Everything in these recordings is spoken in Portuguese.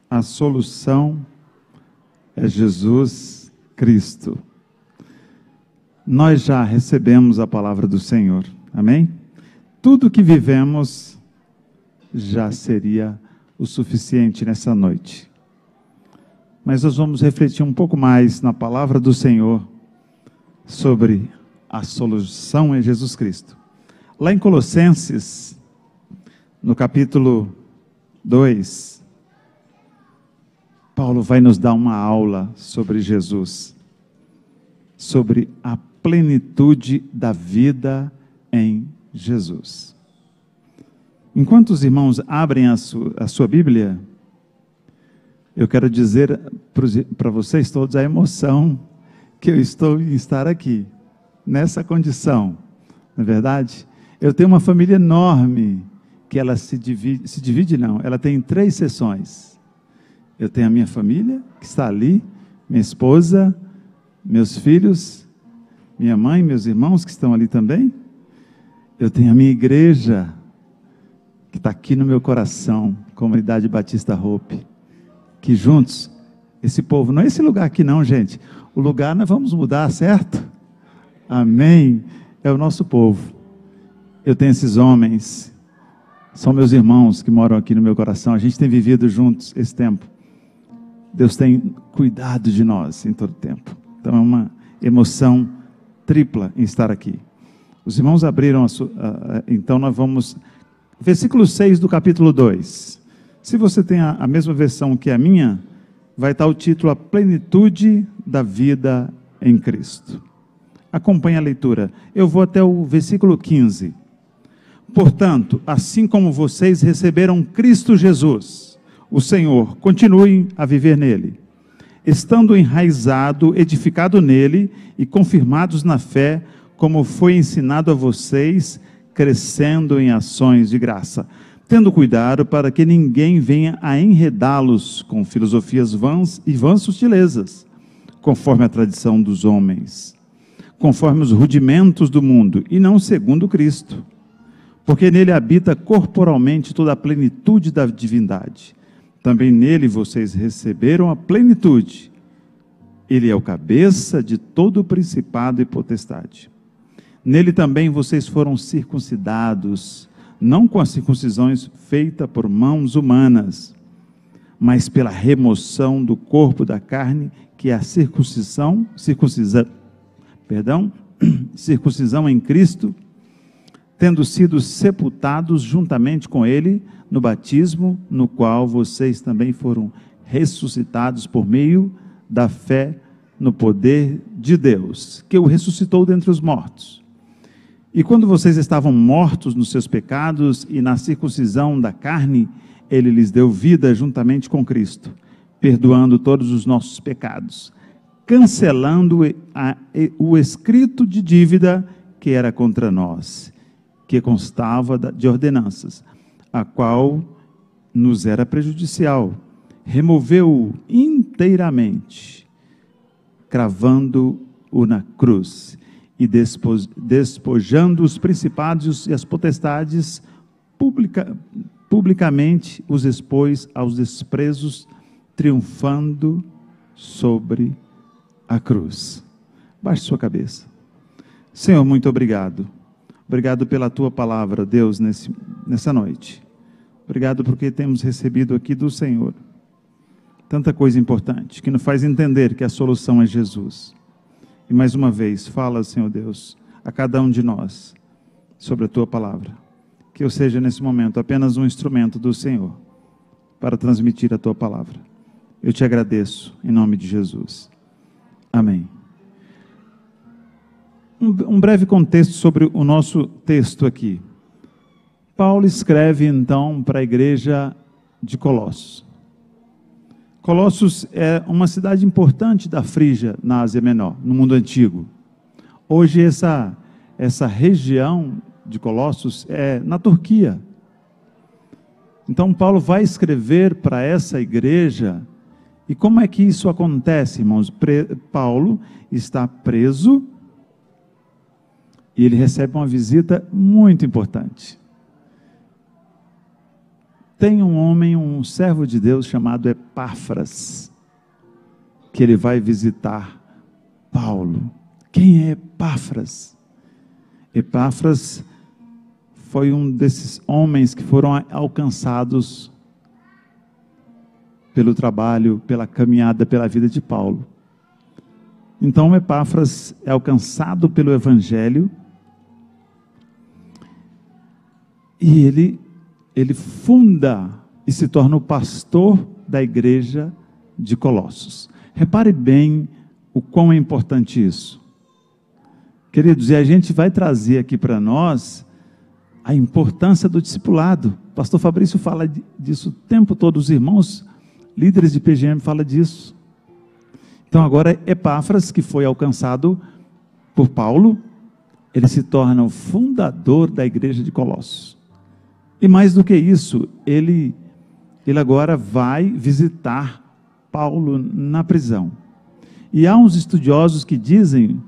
A solução é Jesus Cristo. Nós já recebemos a palavra do Senhor, amém? Tudo que vivemos já seria o suficiente nessa noite. Mas nós vamos refletir um pouco mais na palavra do Senhor sobre a solução em Jesus Cristo. Lá em Colossenses, no capítulo 2, Paulo vai nos dar uma aula sobre Jesus, sobre a plenitude da vida em Jesus. Enquanto os irmãos abrem a sua Bíblia, eu quero dizer para vocês todos a emoção que eu estou em estar aqui, nessa condição, não é verdade? Eu tenho uma família enorme, que ela ela tem 3 seções. Eu tenho a minha família, que está ali, minha esposa, meus filhos, minha mãe, meus irmãos que estão ali também. Eu tenho a minha igreja, que está aqui no meu coração, Comunidade Batista Hope, que juntos, esse povo, não é esse lugar aqui não, gente, o lugar nós vamos mudar, certo? Amém, é o nosso povo. Eu tenho esses homens, são meus irmãos que moram aqui no meu coração, a gente tem vivido juntos esse tempo. Deus tem cuidado de nós em todo tempo. Então é uma emoção tripla em estar aqui. Os irmãos abriram então nós vamos... Versículo 6 do capítulo 2. Se você tem a mesma versão que a minha, vai estar o título: A Plenitude da Vida em Cristo. Acompanhe a leitura. Eu vou até o versículo 15. Portanto, assim como vocês receberam Cristo Jesus, o Senhor, continuem a viver nele, estando enraizado, edificado nele e confirmados na fé, como foi ensinado a vocês, crescendo em ações de graça, tendo cuidado para que ninguém venha a enredá-los com filosofias vãs e vãs sutilezas, conforme a tradição dos homens, conforme os rudimentos do mundo, e não segundo Cristo, porque nele habita corporalmente toda a plenitude da divindade. Também nele vocês receberam a plenitude. Ele é o cabeça de todo o principado e potestade. Nele também vocês foram circuncidados, não com as circuncisões feitas por mãos humanas, mas pela remoção do corpo da carne, que é a circuncisão em Cristo, tendo sido sepultados juntamente com ele no batismo, no qual vocês também foram ressuscitados por meio da fé no poder de Deus, que o ressuscitou dentre os mortos. E quando vocês estavam mortos nos seus pecados e na circuncisão da carne, ele lhes deu vida juntamente com Cristo, perdoando todos os nossos pecados, cancelando o escrito de dívida que era contra nós, que constava de ordenanças, a qual nos era prejudicial. Removeu-o inteiramente, cravando-o na cruz, e despojando os principados e as potestades, publicamente os expôs aos desprezos, triunfando sobre a cruz. Baixe sua cabeça. Senhor, muito obrigado. Obrigado pela tua palavra, Deus, nessa noite. Obrigado porque temos recebido aqui do Senhor tanta coisa importante, que nos faz entender que a solução é Jesus. E mais uma vez, fala, Senhor Deus, a cada um de nós sobre a tua palavra. Que eu seja nesse momento apenas um instrumento do Senhor para transmitir a tua palavra. Eu te agradeço em nome de Jesus. Amém. Um breve contexto sobre o nosso texto aqui. Paulo escreve então para a igreja de Colossos. Colossos é uma cidade importante da Frígia, na Ásia Menor, no mundo antigo. Hoje essa região de Colossos é na Turquia. Então Paulo vai escrever para essa igreja. E como é que isso acontece, irmãos? Paulo está preso e ele recebe uma visita muito importante. tem um homem, um servo de Deus chamado Epáfras, que ele vai visitar Paulo. Quem é Epáfras? Epáfras foi um desses homens que foram alcançados pelo trabalho, pela caminhada, pela vida de Paulo. Então Epáfras é alcançado pelo Evangelho e ele funda e se torna o pastor da igreja de Colossos. Repare bem o quão é importante isso. Queridos, e a gente vai trazer aqui para nós a importância do discipulado. O pastor Fabrício fala disso o tempo todo, os irmãos líderes de PGM falam disso. Então agora Epáfras, que foi alcançado por Paulo, ele se torna o fundador da igreja de Colossos. E mais do que isso, ele agora vai visitar Paulo na prisão. E há uns estudiosos que dizem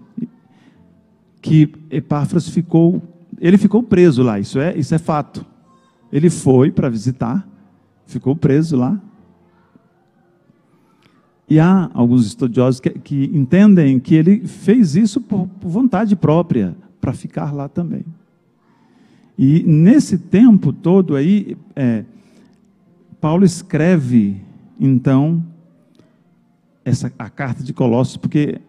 que Epáfras ficou preso lá, isso é fato. Ele foi para visitar, ficou preso lá. E há alguns estudiosos que entendem que ele fez isso por vontade própria, para ficar lá também. E nesse tempo todo aí, Paulo escreve, então, a carta de Colossos, porque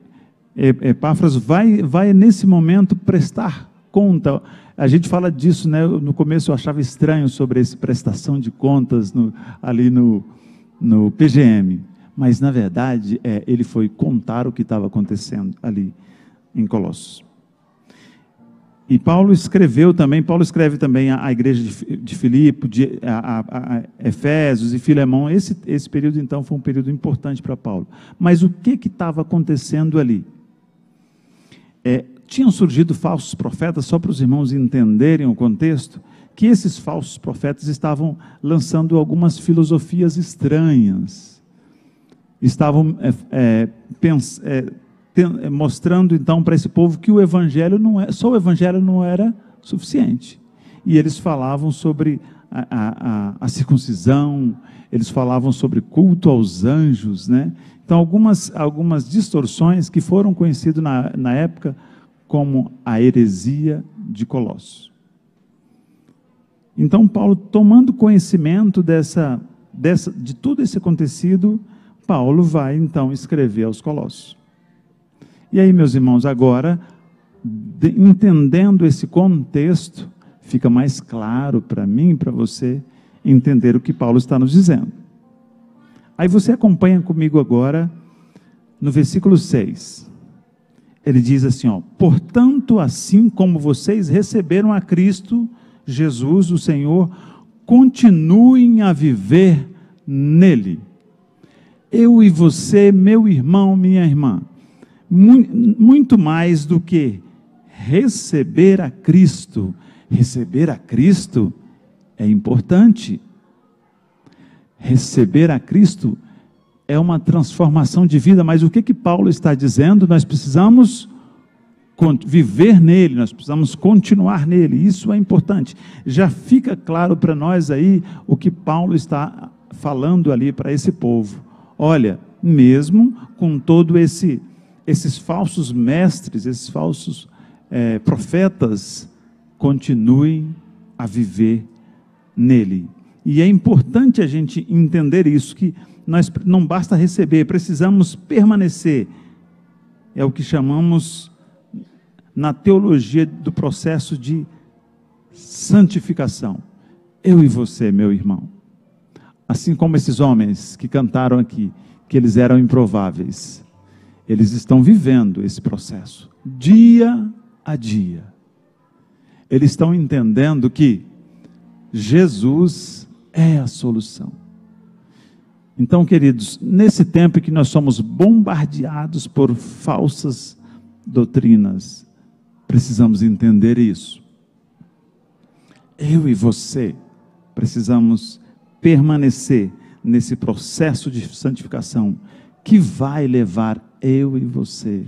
Epáfras vai nesse momento prestar conta. A gente fala disso, né? No começo eu achava estranho sobre essa prestação de contas ali no PGM, mas na verdade ele foi contar o que estava acontecendo ali em Colossos. E Paulo escreve também a igreja de Filipe, a Efésios e Filemão. Esse período, então, foi um período importante para Paulo. Mas o que estava acontecendo ali? Tinham surgido falsos profetas, só para os irmãos entenderem o contexto, que esses falsos profetas estavam lançando algumas filosofias estranhas. Estavam mostrando então para esse povo que só o evangelho não era suficiente. E eles falavam sobre a circuncisão, eles falavam sobre culto aos anjos, né? Então algumas distorções que foram conhecidas na época como a heresia de Colossos. Então Paulo, tomando conhecimento de tudo esse acontecido, Paulo vai então escrever aos Colossos. E aí, meus irmãos, agora, entendendo esse contexto, fica mais claro para mim e para você entender o que Paulo está nos dizendo. Aí você acompanha comigo agora no versículo 6. Ele diz assim, portanto, assim como vocês receberam a Cristo, Jesus, o Senhor, continuem a viver nele. Eu e você, meu irmão, minha irmã, muito mais do que receber a Cristo é importante. Receber a Cristo é uma transformação de vida, mas o que Paulo está dizendo? Nós precisamos viver nele, nós precisamos continuar nele, isso é importante. Já fica claro para nós aí o que Paulo está falando ali para esse povo. Olha, mesmo com todo esses falsos mestres, esses falsos profetas, continuem a viver nele. E é importante a gente entender isso, que nós não basta receber, precisamos permanecer. É o que chamamos na teologia do processo de santificação. Eu e você, meu irmão. Assim como esses homens que cantaram aqui, que eles eram improváveis. Eles estão vivendo esse processo, dia a dia. Eles estão entendendo que Jesus é a solução. Então, queridos, nesse tempo em que nós somos bombardeados por falsas doutrinas, precisamos entender isso. Eu e você precisamos permanecer nesse processo de santificação que vai levar eu e você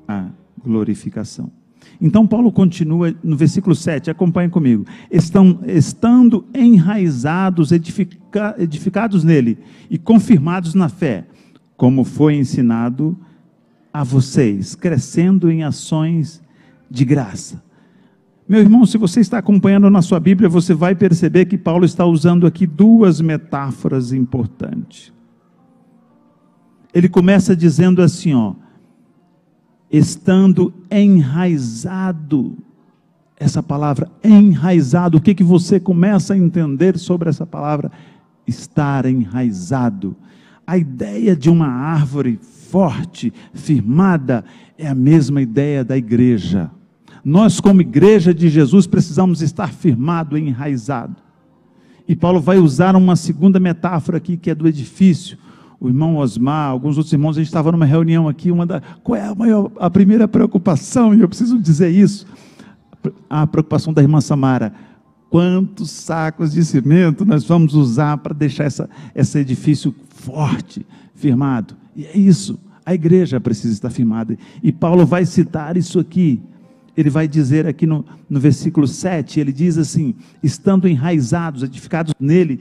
à glorificação. Então Paulo continua no versículo 7, acompanhe comigo. Estando enraizados, edificados nele e confirmados na fé, como foi ensinado a vocês, crescendo em ações de graça. Meu irmão, se você está acompanhando na sua Bíblia, você vai perceber que Paulo está usando aqui duas metáforas importantes. Ele começa dizendo assim, estando enraizado. Essa palavra enraizado, o que você começa a entender sobre essa palavra? Estar enraizado. A ideia de uma árvore forte, firmada, é a mesma ideia da igreja. Nós, como igreja de Jesus, precisamos estar firmado, enraizado. E Paulo vai usar uma segunda metáfora aqui, que é do edifício. O irmão Osmar, alguns outros irmãos, a gente estava numa reunião aqui, qual é a primeira preocupação? E eu preciso dizer isso. A preocupação da irmã Samara. Quantos sacos de cimento nós vamos usar para deixar esse edifício forte, firmado? E é isso, a igreja precisa estar firmada. E Paulo vai citar isso aqui. Ele vai dizer aqui no versículo 7, ele diz assim, estando enraizados, edificados nele,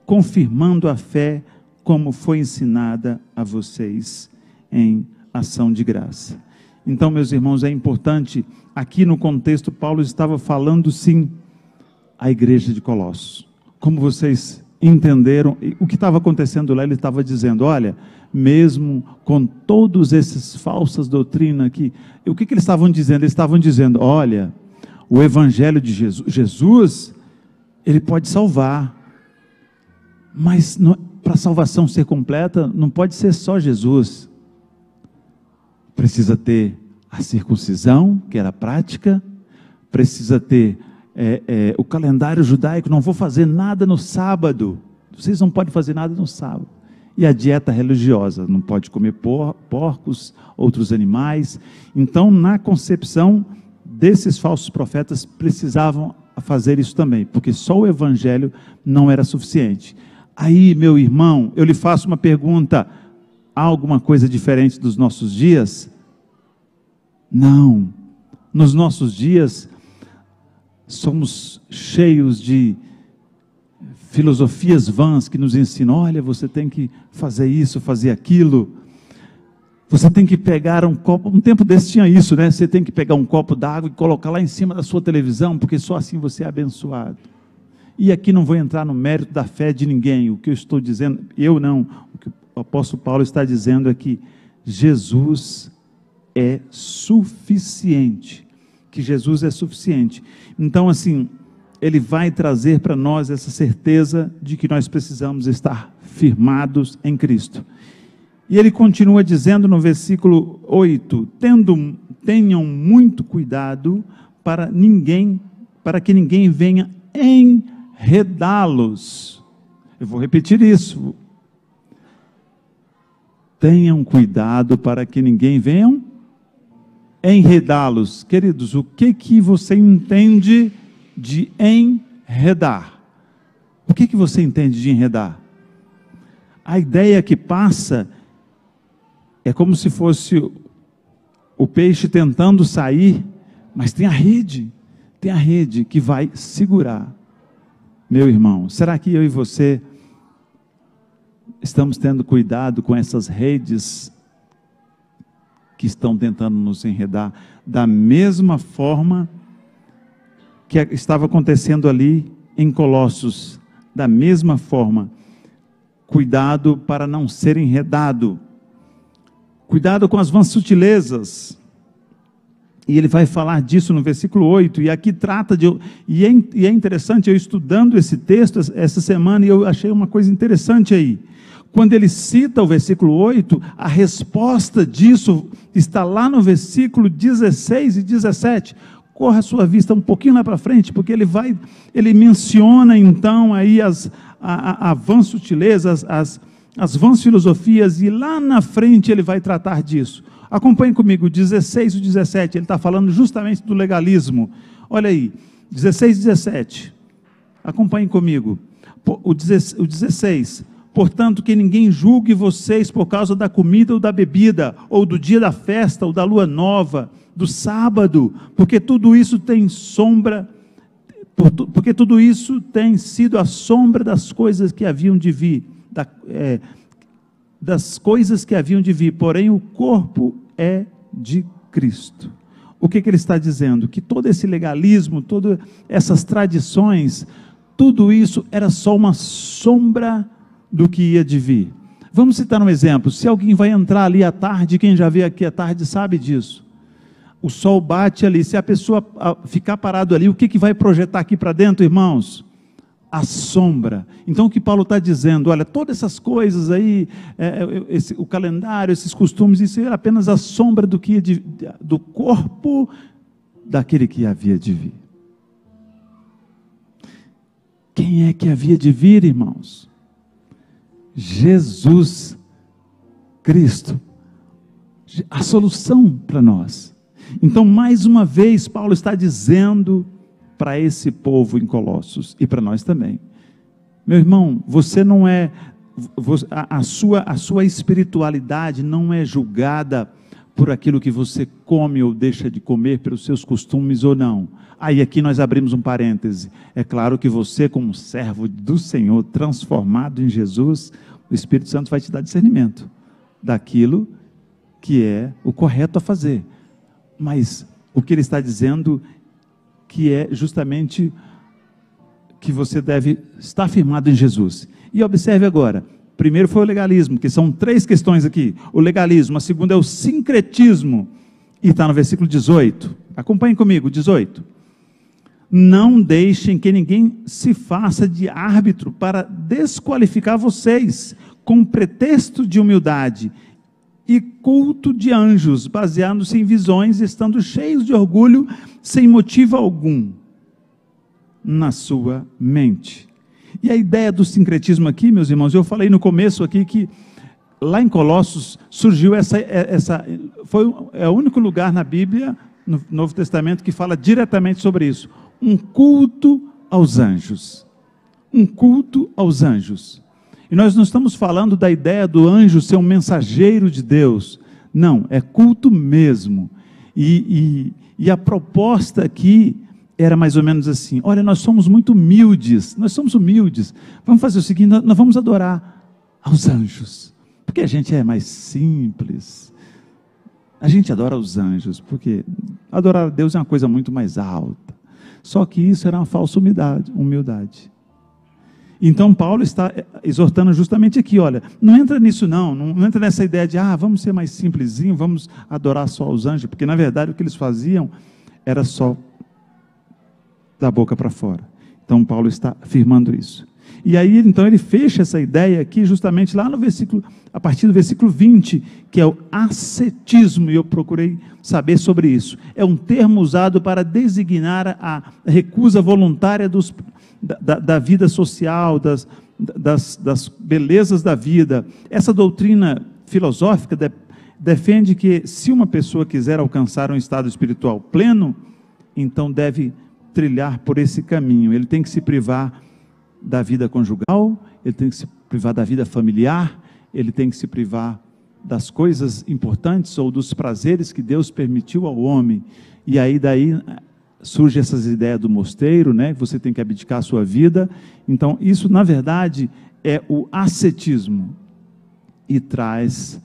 confirmando a fé, como foi ensinada a vocês em ação de graça. Então, meus irmãos, é importante, aqui no contexto, Paulo estava falando sim, a igreja de Colossos. Como vocês entenderam, o que estava acontecendo lá, ele estava dizendo, olha, mesmo com todos esses falsas doutrinas aqui, o que eles estavam dizendo? Eles estavam dizendo, olha, o evangelho de Jesus, ele pode salvar, mas para a salvação ser completa, não pode ser só Jesus. Precisa ter a circuncisão, que era prática, precisa ter o calendário judaico, não vou fazer nada no sábado, vocês não podem fazer nada no sábado. E a dieta religiosa, não pode comer porcos, outros animais. Então, na concepção desses falsos profetas, precisavam fazer isso também, porque só o evangelho não era suficiente. Aí, meu irmão, eu lhe faço uma pergunta, há alguma coisa diferente dos nossos dias? Não, nos nossos dias, somos cheios de filosofias vãs que nos ensinam, olha, você tem que fazer isso, fazer aquilo, você tem que pegar um copo, um tempo desse tinha isso, né? Você tem que pegar um copo d'água e colocar lá em cima da sua televisão, porque só assim você é abençoado. E aqui não vou entrar no mérito da fé de ninguém, o que eu estou dizendo, eu não, o que o apóstolo Paulo está dizendo é que Jesus é suficiente, que Jesus é suficiente. Então assim, ele vai trazer para nós essa certeza de que nós precisamos estar firmados em Cristo. E ele continua dizendo no versículo 8, tenham muito cuidado para que ninguém venha enredá-los. Eu vou repetir isso. Tenham cuidado para que ninguém venha enredá-los. Queridos, o que você entende de enredar? O que você entende de enredar? A ideia que passa é como se fosse o peixe tentando sair, mas tem a rede que vai segurar. Meu irmão, será que eu e você estamos tendo cuidado com essas redes que estão tentando nos enredar, da mesma forma que estava acontecendo ali em Colossos, da mesma forma, cuidado para não ser enredado, cuidado com as vãs sutilezas, e ele vai falar disso no versículo 8, e aqui trata e é interessante, eu estudando esse texto essa semana, e eu achei uma coisa interessante aí, quando ele cita o versículo 8, a resposta disso está lá no versículo 16 e 17, corra a sua vista um pouquinho lá para frente, porque ele menciona então aí a vãs sutilezas, as vãs filosofias, e lá na frente ele vai tratar disso. Acompanhe comigo, 16 e 17, ele está falando justamente do legalismo. Olha aí, 16 e 17, acompanhe comigo, o 16, portanto que ninguém julgue vocês por causa da comida ou da bebida, ou do dia da festa, ou da lua nova, do sábado, porque tudo isso tem sombra, porque tudo isso tem sido a sombra das coisas que haviam de vir, das coisas que haviam de vir, porém o corpo é de Cristo. O que ele está dizendo? Que todo esse legalismo, todas essas tradições, tudo isso era só uma sombra do que ia de vir. Vamos citar um exemplo. Se alguém vai entrar ali à tarde, quem já veio aqui à tarde sabe disso. O sol bate ali, se a pessoa ficar parado ali, o que vai projetar aqui para dentro, irmãos? A sombra. Então o que Paulo está dizendo, olha, todas essas coisas aí, o calendário, esses costumes, isso era apenas a sombra do que do corpo daquele que havia de vir. Quem é que havia de vir, irmãos? Jesus Cristo, a solução para nós. Então, mais uma vez, Paulo está dizendo para esse povo em Colossos, e para nós também, meu irmão, você não é, a sua espiritualidade não é julgada por aquilo que você come ou deixa de comer, pelos seus costumes ou não. Aí aqui nós abrimos um parêntese, é claro que você como servo do Senhor, transformado em Jesus, o Espírito Santo vai te dar discernimento daquilo que é o correto a fazer, mas o que ele está dizendo que é justamente que você deve estar firmado em Jesus. E observe agora, primeiro foi o legalismo, que são 3 questões aqui, o legalismo, a segunda é o sincretismo, e está no versículo 18, acompanhem comigo, 18, não deixem que ninguém se faça de árbitro para desqualificar vocês, com pretexto de humildade e culto de anjos, baseando-se em visões, estando cheios de orgulho, sem motivo algum na sua mente. E a ideia do sincretismo aqui, meus irmãos, eu falei no começo aqui que lá em Colossos surgiu é o único lugar na Bíblia, no Novo Testamento, que fala diretamente sobre isso. Um culto aos anjos. Um culto aos anjos. E nós não estamos falando da ideia do anjo ser um mensageiro de Deus. Não, é culto mesmo. E a proposta aqui era mais ou menos assim, olha, nós somos muito humildes, vamos fazer o seguinte, nós vamos adorar aos anjos, porque a gente é mais simples, a gente adora os anjos, porque adorar a Deus é uma coisa muito mais alta, só que isso era uma falsa humildade. Então Paulo está exortando justamente aqui, olha, não entra nisso não entra nessa ideia de, vamos ser mais simplesinho, vamos adorar só aos anjos, porque na verdade o que eles faziam era só da boca para fora. Então Paulo está afirmando isso. E aí então ele fecha essa ideia aqui justamente lá no versículo, a partir do versículo 20, que é o ascetismo, e eu procurei saber sobre isso. É um termo usado para designar a recusa voluntária da vida social, das belezas da vida. Essa doutrina filosófica defende que se uma pessoa quiser alcançar um estado espiritual pleno, então deve trilhar por esse caminho. Ele tem que se privar da vida conjugal, ele tem que se privar da vida familiar, ele tem que se privar das coisas importantes ou dos prazeres que Deus permitiu ao homem. E aí daí surge essas ideias do mosteiro, né? Você tem que abdicar a sua vida. Então isso na verdade é o ascetismo, e traz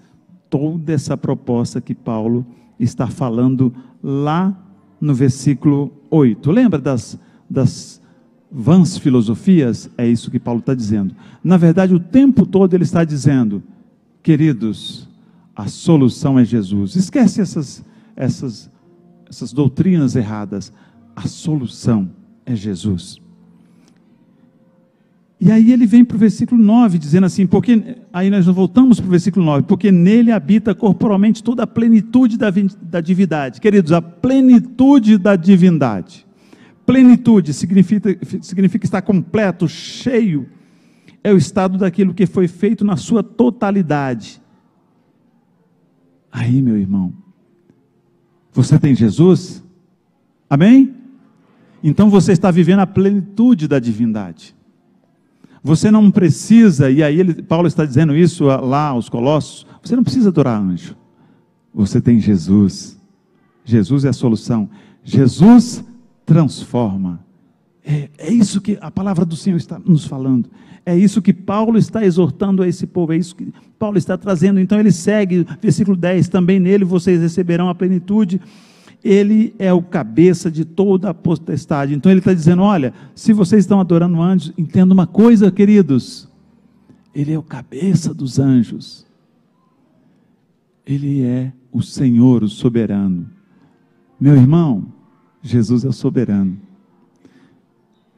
toda essa proposta que Paulo está falando lá no versículo 8. Lembra das vãs filosofias? É isso que Paulo está dizendo. Na verdade, o tempo todo ele está dizendo, queridos, a solução é Jesus. Esquece essas doutrinas erradas. A solução é Jesus. E aí ele vem para o versículo 9, dizendo assim, aí nós voltamos para o versículo 9, porque nele habita corporalmente toda a plenitude da divindade. Queridos, a plenitude da divindade. Plenitude significa estar completo, cheio. É o estado daquilo que foi feito na sua totalidade. Aí, meu irmão, você tem Jesus? Amém? Então você está vivendo a plenitude da divindade. Você não precisa, e aí Paulo está dizendo isso lá aos Colossos, você não precisa adorar anjo. Você tem Jesus. Jesus é a solução. Jesus transforma. É isso que a palavra do Senhor está nos falando. É isso que Paulo está exortando a esse povo. É isso que Paulo está trazendo. Então ele segue, versículo 10, também nele vocês receberão a plenitude. Ele é o cabeça de toda a potestade. Então ele está dizendo, olha, se vocês estão adorando anjos, entenda uma coisa, queridos. Ele é o cabeça dos anjos. Ele é o Senhor, o soberano. Meu irmão, Jesus é o soberano.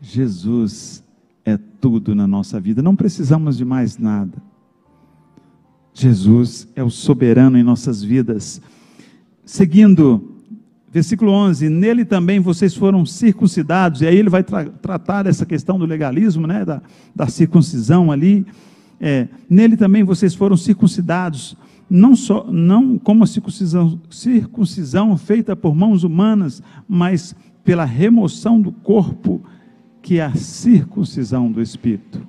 Jesus é tudo na nossa vida. Não precisamos de mais nada. Jesus é o soberano em nossas vidas. Seguindo, versículo 11, nele também vocês foram circuncidados, e aí ele vai tratar essa questão do legalismo, né, da circuncisão ali. Nele também vocês foram circuncidados, não como a circuncisão feita por mãos humanas, mas pela remoção do corpo, que é a circuncisão do Espírito.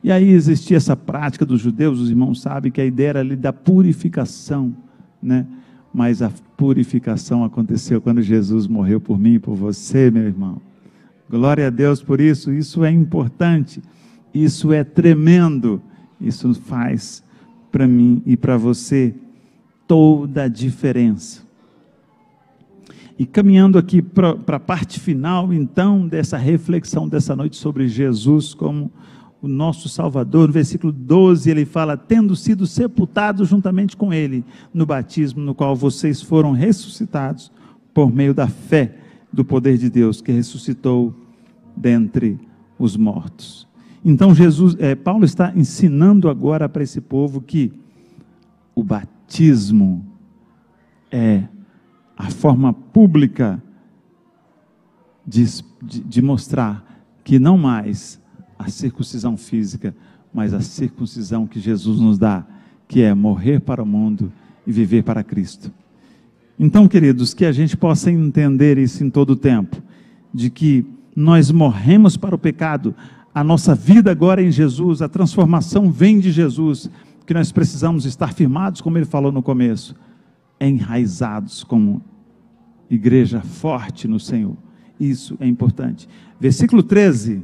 E aí existia essa prática dos judeus, os irmãos sabem que a ideia era ali da purificação, né? Mas a purificação aconteceu quando Jesus morreu por mim e por você, meu irmão. Glória a Deus por isso. Isso é importante, isso é tremendo, isso faz para mim e para você toda a diferença. E caminhando aqui para a parte final, então, dessa reflexão dessa noite sobre Jesus como o nosso Salvador, no versículo 12, ele fala, tendo sido sepultados juntamente com ele, no batismo, no qual vocês foram ressuscitados, por meio da fé do poder de Deus, que ressuscitou dentre os mortos. Então, Paulo está ensinando agora para esse povo que o batismo é a forma pública de mostrar que não mais a circuncisão física, mas a circuncisão que Jesus nos dá, que é morrer para o mundo e viver para Cristo. Então, queridos, que a gente possa entender isso em todo o tempo, de que nós morremos para o pecado, a nossa vida agora é em Jesus, a transformação vem de Jesus, que nós precisamos estar firmados, como ele falou no começo, enraizados como igreja forte no Senhor. Isso é importante. Versículo 13,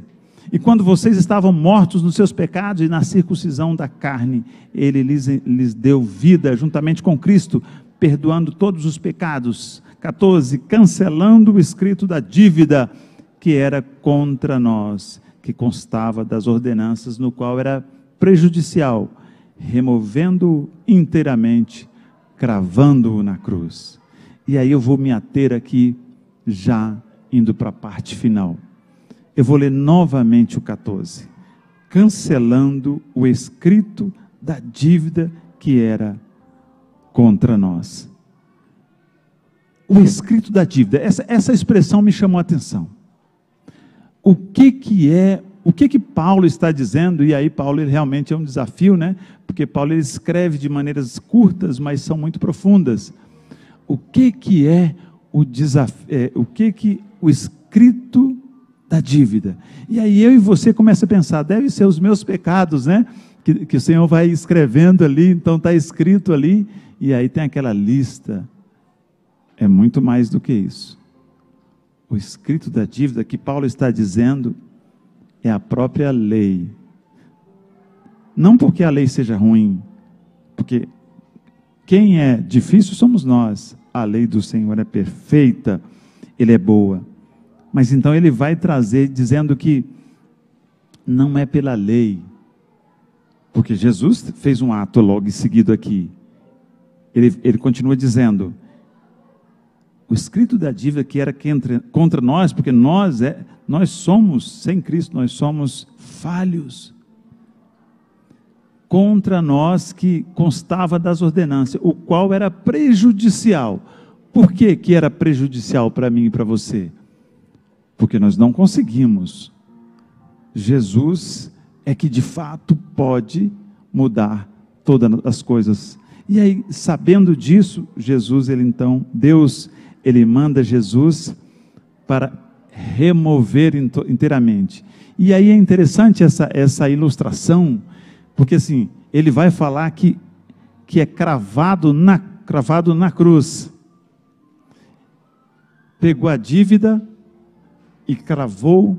e quando vocês estavam mortos nos seus pecados e na circuncisão da carne, ele lhes deu vida juntamente com Cristo, perdoando todos os pecados. 14, cancelando o escrito da dívida que era contra nós, que constava das ordenanças, no qual era prejudicial, removendo-o inteiramente, cravando-o na cruz. E aí eu vou me ater aqui, já indo para a parte final. Eu vou ler novamente o 14. Cancelando o escrito da dívida que era contra nós. O escrito da dívida, essa expressão me chamou a atenção. O que Paulo está dizendo? E aí Paulo ele realmente é um desafio, né? Porque Paulo ele escreve de maneiras curtas, mas são muito profundas. O que é o desafio? O escrito da dívida? E aí eu e você começa a pensar, deve ser os meus pecados, né? Que o Senhor vai escrevendo ali, então está escrito ali, e aí tem aquela lista. É muito mais do que isso. O escrito da dívida que Paulo está dizendo é a própria lei. Não porque a lei seja ruim, porque quem é difícil somos nós. A lei do Senhor é perfeita, ele é boa. Mas então ele vai trazer dizendo que não é pela lei, porque Jesus fez um ato logo em seguida aqui. Ele continua dizendo, o escrito da dívida que era contra nós, porque nós somos, sem Cristo, nós somos falhos. Contra nós que constava das ordenanças, o qual era prejudicial. Por que era prejudicial para mim e para você? Porque nós não conseguimos. Jesus é que de fato pode mudar todas as coisas. E aí, sabendo disso, Deus, ele manda Jesus para remover inteiramente. E aí é interessante essa ilustração, porque assim, ele vai falar que é cravado na cruz. pegou a dívida e cravou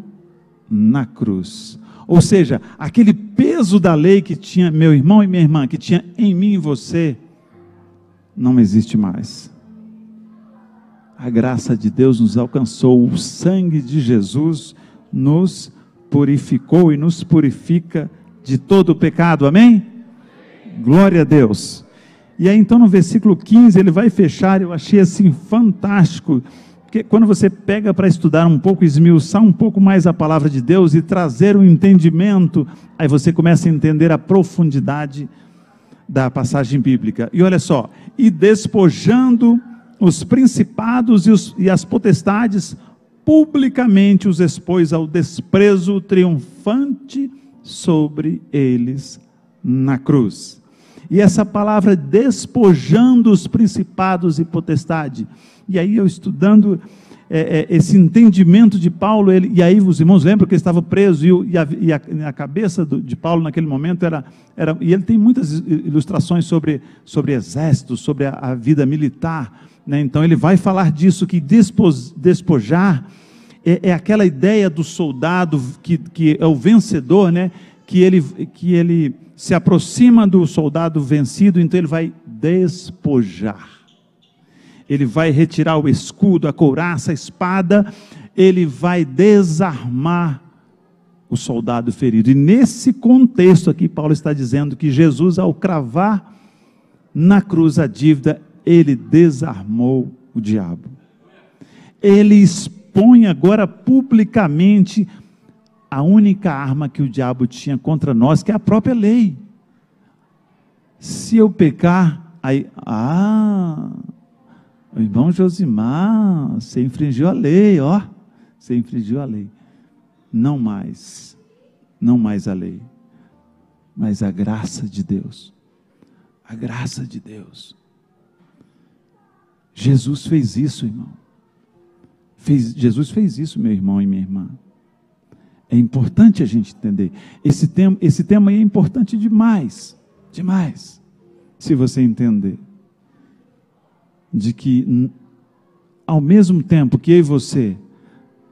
na cruz. Ou seja, aquele peso da lei que tinha, meu irmão e minha irmã, que tinha em mim e você, não existe mais. A graça de Deus nos alcançou, o sangue de Jesus nos purificou e nos purifica de todo o pecado, amém? Glória a Deus. E aí então no versículo 15 ele vai fechar, eu achei assim fantástico, porque quando você pega para estudar um pouco, esmiuçar um pouco mais a palavra de Deus e trazer um entendimento, aí você começa a entender a profundidade da passagem bíblica. E olha só, e despojando os principados e as potestades, publicamente os expôs ao desprezo, triunfante sobre eles na cruz. E essa palavra despojando os principados e potestade, e aí eu estudando esse entendimento de Paulo, e aí os irmãos lembram que ele estava preso, e a cabeça de Paulo naquele momento era, e ele tem muitas ilustrações sobre exércitos, sobre a vida militar, né? Então ele vai falar disso, que despojar é aquela ideia do soldado que é o vencedor, né? Que ele se aproxima do soldado vencido, então ele vai despojar. Ele vai retirar o escudo, a couraça, a espada, ele vai desarmar o soldado ferido. E nesse contexto aqui, Paulo está dizendo que Jesus, ao cravar na cruz a dívida, ele desarmou o diabo. Ele expõe agora publicamente a única arma que o diabo tinha contra nós, que é a própria lei. Se eu pecar, aí, o irmão Josimar, você infringiu a lei, você infringiu a lei. Não mais a lei, mas a graça de Deus. A graça de Deus. Jesus fez isso, irmão. Jesus fez isso, meu irmão e minha irmã. É importante a gente entender. Esse tema aí é importante demais, demais, se você entender. De que, ao mesmo tempo que eu e você,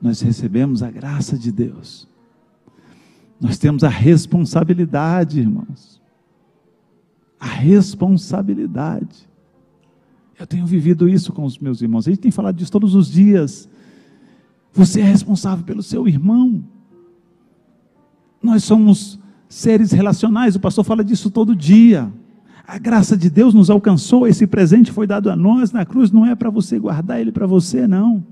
nós recebemos a graça de Deus, nós temos a responsabilidade, irmãos. A responsabilidade. Eu tenho vivido isso com os meus irmãos. A gente tem falado disso todos os dias. Você é responsável pelo seu irmão. Nós somos seres relacionais. O pastor fala disso todo dia. A graça de Deus nos alcançou. Esse presente foi dado a nós na cruz. Não é para você guardar ele para você, não.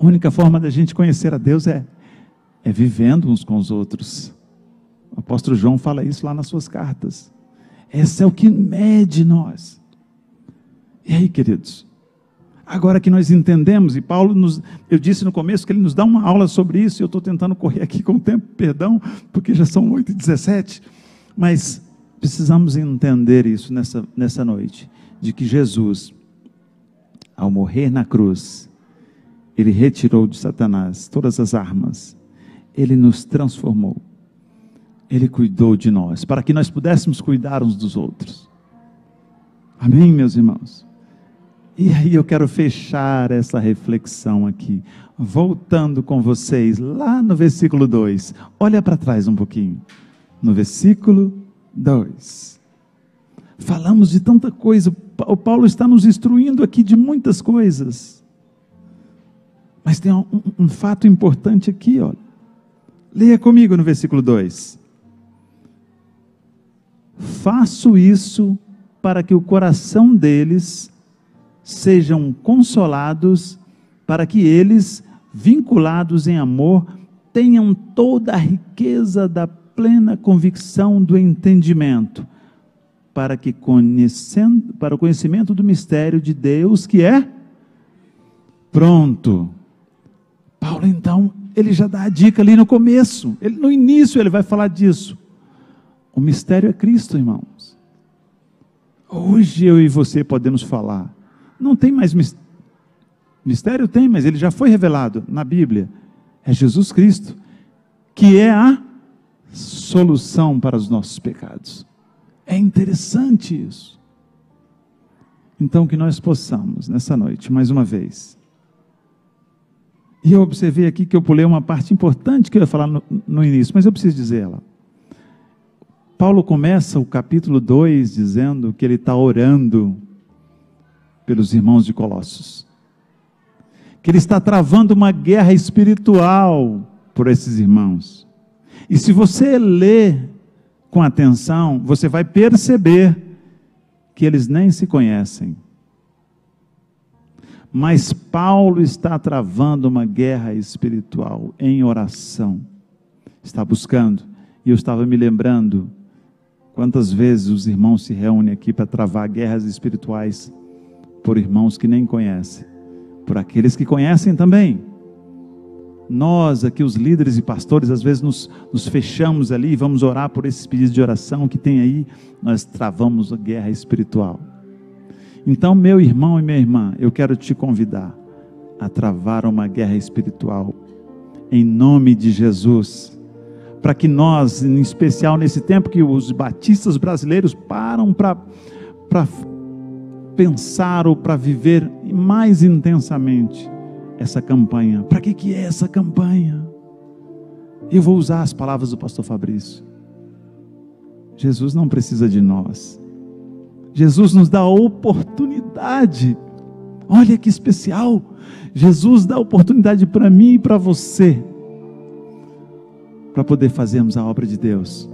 A única forma da gente conhecer a Deus é vivendo uns com os outros. O apóstolo João fala isso lá nas suas cartas. Esse é o que mede nós. E aí, queridos, agora que nós entendemos, e Paulo eu disse no começo que ele nos dá uma aula sobre isso, e eu estou tentando correr aqui com o tempo, perdão, porque já são 8h17, mas precisamos entender isso nessa noite, de que Jesus, ao morrer na cruz, ele retirou de Satanás todas as armas, ele nos transformou, ele cuidou de nós, para que nós pudéssemos cuidar uns dos outros. Amém, meus irmãos? E aí eu quero fechar essa reflexão aqui, voltando com vocês lá no versículo 2, olha para trás um pouquinho, no versículo 2, falamos de tanta coisa, o Paulo está nos instruindo aqui de muitas coisas, mas tem um fato importante aqui, olha, leia comigo no versículo 2, faço isso para que o coração deles sejam consolados, para que eles, vinculados em amor, tenham toda a riqueza da plena convicção do entendimento, para o conhecimento do mistério de Deus, que é pronto. Paulo, então, ele já dá a dica ali no começo, no início ele vai falar disso. O mistério é Cristo, irmãos. Hoje eu e você podemos falar, não tem mais mistério, tem, mas ele já foi revelado na Bíblia. É Jesus Cristo, que é a solução para os nossos pecados. É interessante isso. Então que nós possamos, nessa noite, mais uma vez, E eu observei aqui que eu pulei uma parte importante que eu ia falar no início, mas eu preciso dizer ela. Paulo começa o capítulo 2 dizendo que ele está orando pelos irmãos de Colossos. Que ele está travando uma guerra espiritual por esses irmãos. E se você ler com atenção, você vai perceber que eles nem se conhecem. Mas Paulo está travando uma guerra espiritual em oração. Está buscando. E eu estava me lembrando quantas vezes os irmãos se reúnem aqui para travar guerras espirituais por irmãos que nem conhecem, por aqueles que conhecem também. Nós aqui, os líderes e pastores, às vezes nos fechamos ali e vamos orar por esses pedidos de oração que tem aí, nós travamos a guerra espiritual. Então, meu irmão e minha irmã, eu quero te convidar a travar uma guerra espiritual, em nome de Jesus, para que nós, em especial nesse tempo que os batistas brasileiros param para pensar ou para viver mais intensamente essa campanha. Para que é essa campanha? Eu vou usar as palavras do pastor Fabrício. Jesus não precisa de nós. Jesus nos dá a oportunidade. Olha que especial. Jesus dá a oportunidade para mim e para você, para poder fazermos a obra de Deus.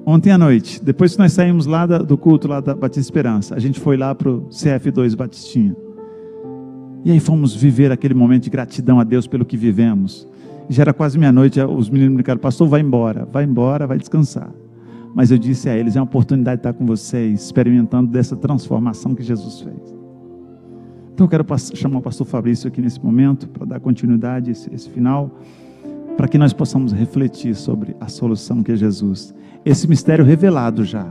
Ontem à noite, depois que nós saímos lá do culto lá da Batista Esperança, a gente foi lá para o CF2 Batistinha. E aí fomos viver aquele momento de gratidão a Deus pelo que vivemos. E já era quase meia-noite, os meninos me ligaram: pastor, vai embora, vai descansar. Mas eu disse a eles: é uma oportunidade de estar com vocês, experimentando dessa transformação que Jesus fez. Então eu quero chamar o pastor Fabrício aqui nesse momento, para dar continuidade a esse final, para que nós possamos refletir sobre a solução que é Jesus. Esse mistério revelado já,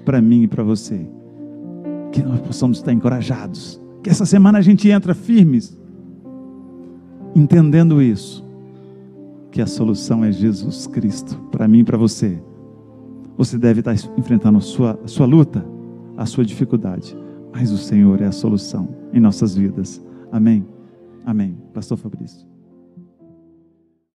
para mim e para você. Que nós possamos estar encorajados. Que essa semana a gente entra firmes, entendendo isso, que a solução é Jesus Cristo, para mim e para você. Você deve estar enfrentando a sua luta, a sua dificuldade, mas o Senhor é a solução em nossas vidas. Amém? Amém. Pastor Fabrício.